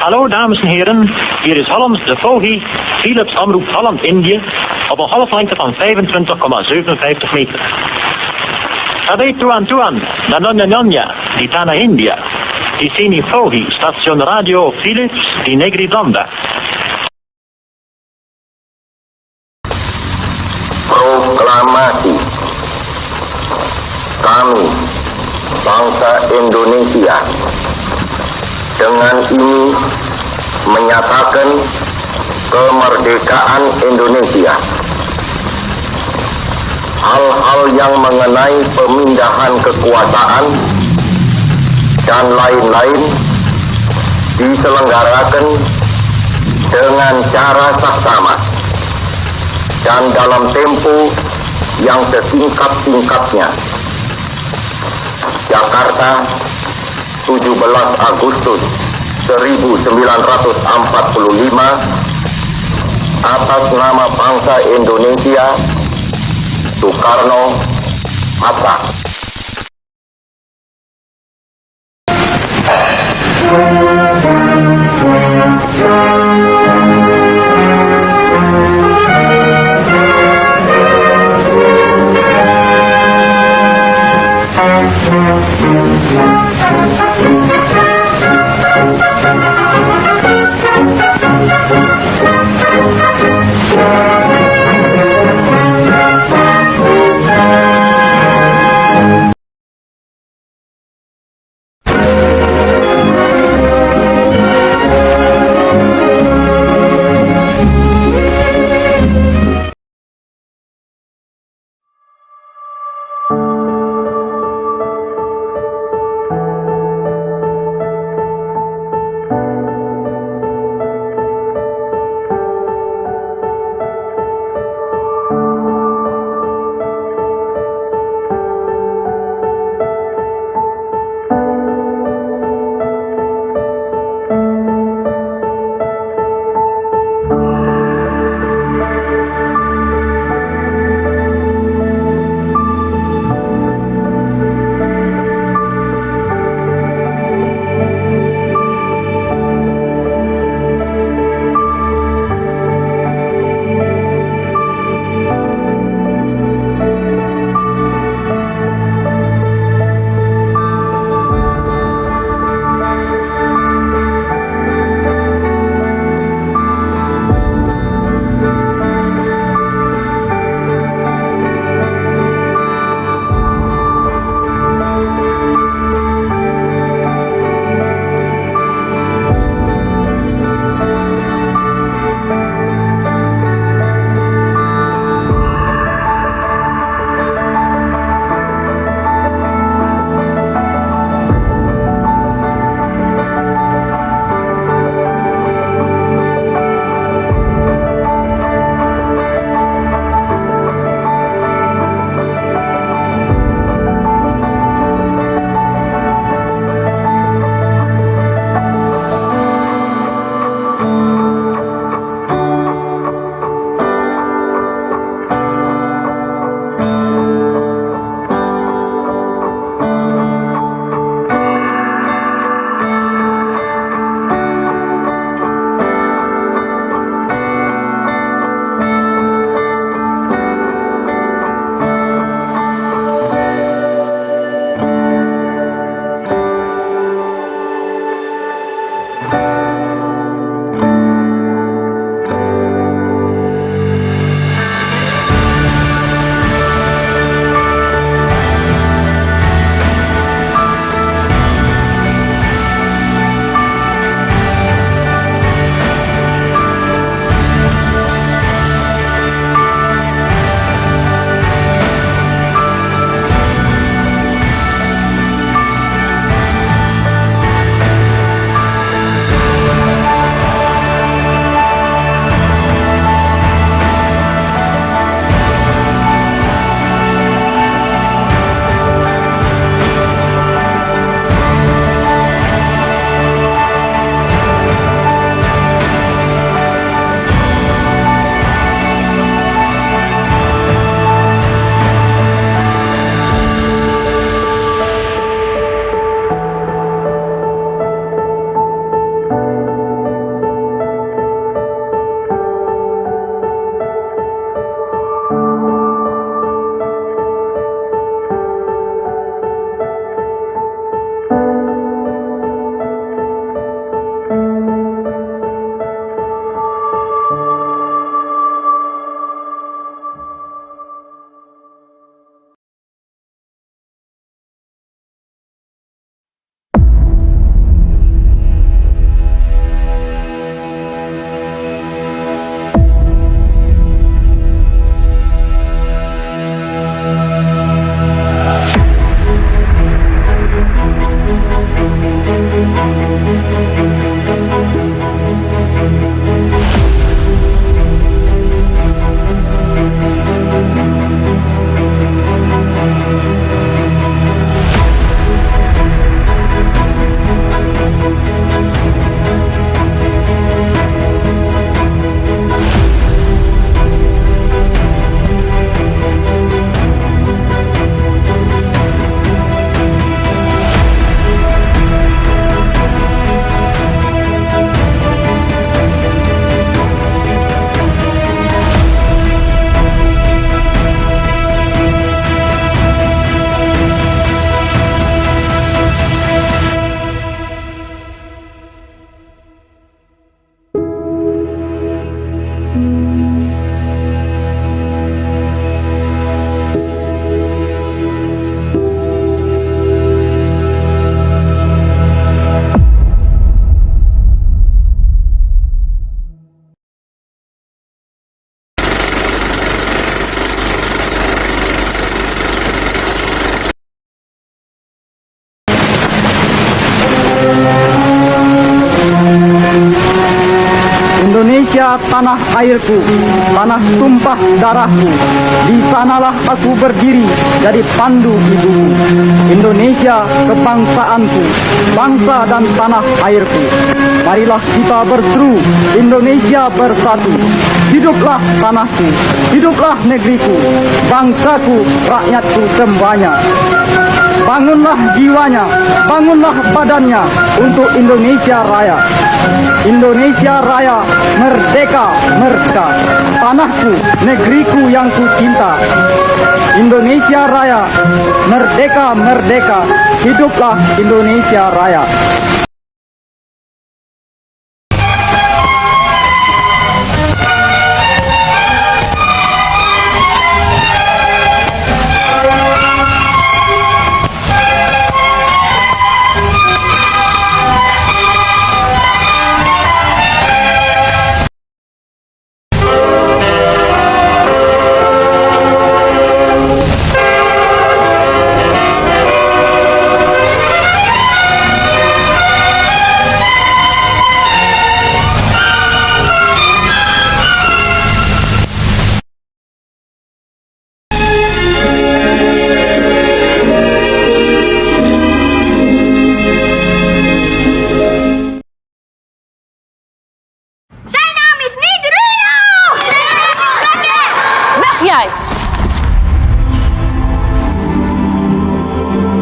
Hallo dames en heren, hier is Hollands de Fohi, Philips Omroep Holland-Indië, op een golflengte van 25,57 meter. Sabi tuan, na nonya nonya, di Tanah India, di sini Fohi, station radio Philips di Negeri Blanda. Proklamasi. Kami, bangsa Indonesia, dengan ini menyatakan kemerdekaan Indonesia. Hal-hal yang mengenai pemindahan kekuasaan dan lain-lain diselenggarakan dengan cara saksama dan dalam tempo yang sesingkat-singkatnya. Jakarta, 17 Agustus 1945, atas nama bangsa Indonesia, Soekarno-Hatta. Indonesia tanah airku, tanah tumpah darahku. Di sanalah aku berdiri jadi pandu ibuku. Indonesia kebangsaanku, bangsa dan tanah airku. Marilah kita berseru, Indonesia bersatu. Hiduplah tanahku, hiduplah negeriku, bangsaku, rakyatku semuanya. Bangunlah jiwanya, bangunlah badannya untuk Indonesia Raya. Indonesia Raya, merdeka, merdeka. Tanahku, negeriku yang kucinta. Indonesia Raya, merdeka, merdeka. Hiduplah Indonesia Raya.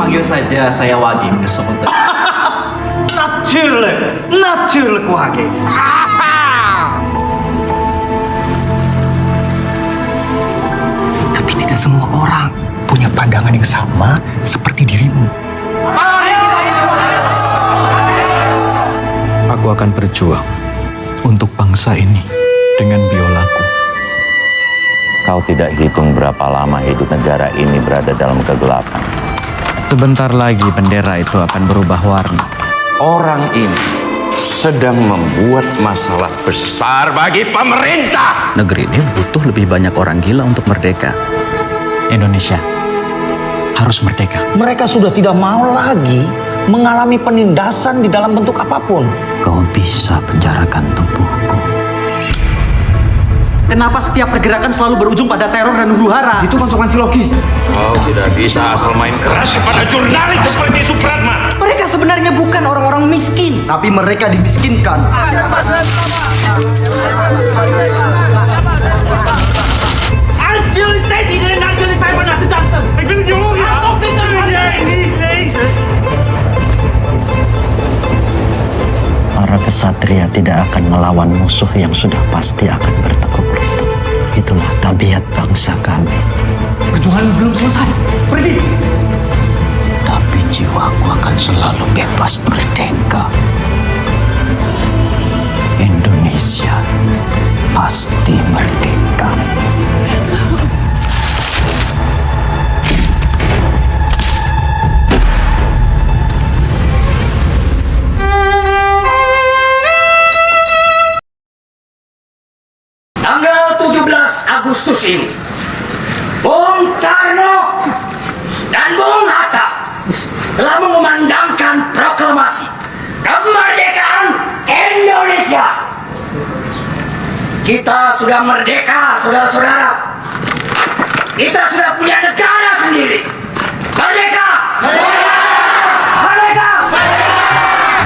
Panggil saja saya Wage, meneer Sokoter. Natuurlijk Wage. Tapi tidak semua orang punya pandangan yang sama seperti dirimu. Aku akan berjuang untuk bangsa ini dengan biolaku. Kau tidak hitung berapa lama hidup negara ini berada dalam kegelapan. Sebentar lagi bendera itu akan berubah warna. Orang ini sedang membuat masalah besar bagi pemerintah. Negeri ini butuh lebih banyak orang gila untuk merdeka. Indonesia harus merdeka. Mereka sudah tidak mau lagi mengalami penindasan di dalam bentuk apapun. Kau bisa penjarakan tubuhku. Kenapa setiap pergerakan selalu berujung pada teror dan huru-hara? Itu konsekuensi logis. Kau tidak bisa asal main keras kepada jurnalis seperti Supratman. Mereka sebenarnya bukan orang-orang miskin, tapi mereka dimiskinkan. Para kesatria tidak akan melawan musuh yang sudah pasti akan bertekuk lutut. Itulah tabiat bangsa kami. Perjuangan belum selesai. Pergi! Tapi jiwaku akan selalu bebas merdeka. Indonesia pasti merdeka. Tanggal 17 Agustus ini, Bung Karno dan Bung Hatta telah mengumandangkan proklamasi kemerdekaan Indonesia. Kita sudah merdeka, saudara-saudara. Kita sudah punya negara sendiri. Merdeka! Merdeka! Merdeka!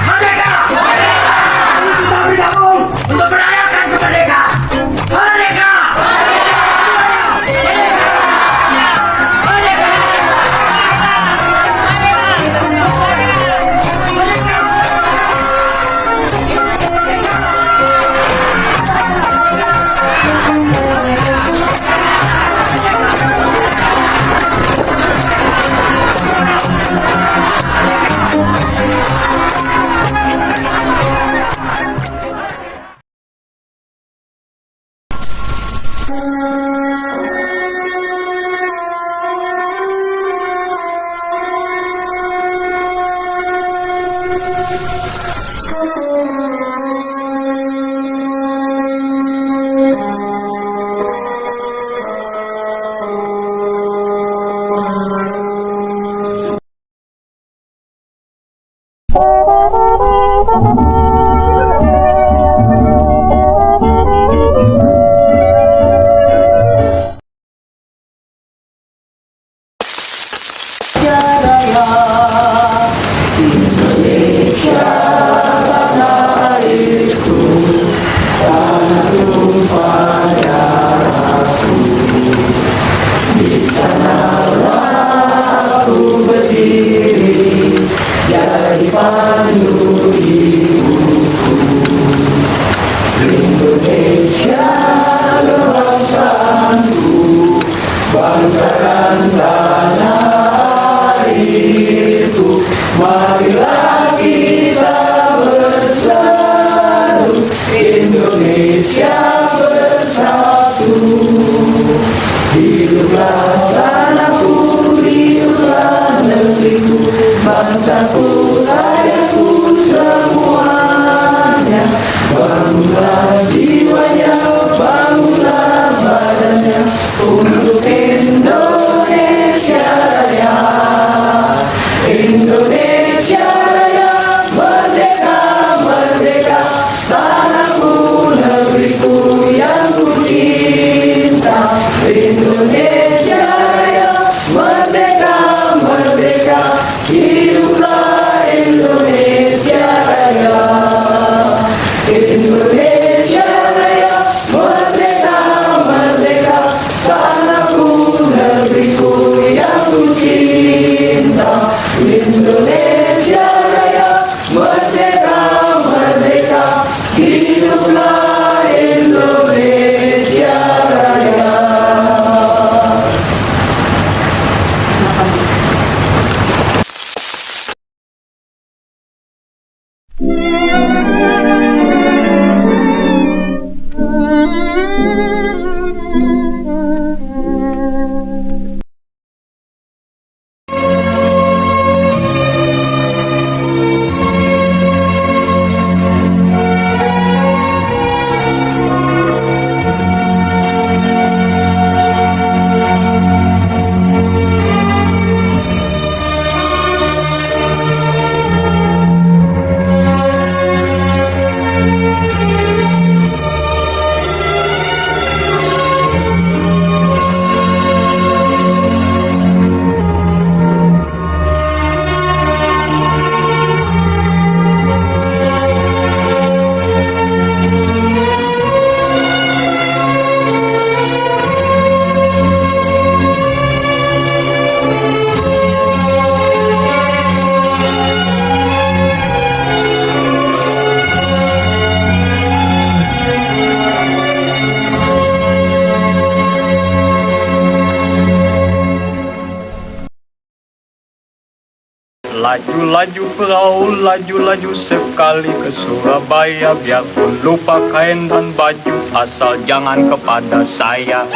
Merdeka! Mari kita bergabung untuk merayakan kemerdekaan. Merdeka! Laju-laju perahu, laju-laju sekali ke Surabaya. Biarpun lupa kain dan baju, asal jangan kepada saya.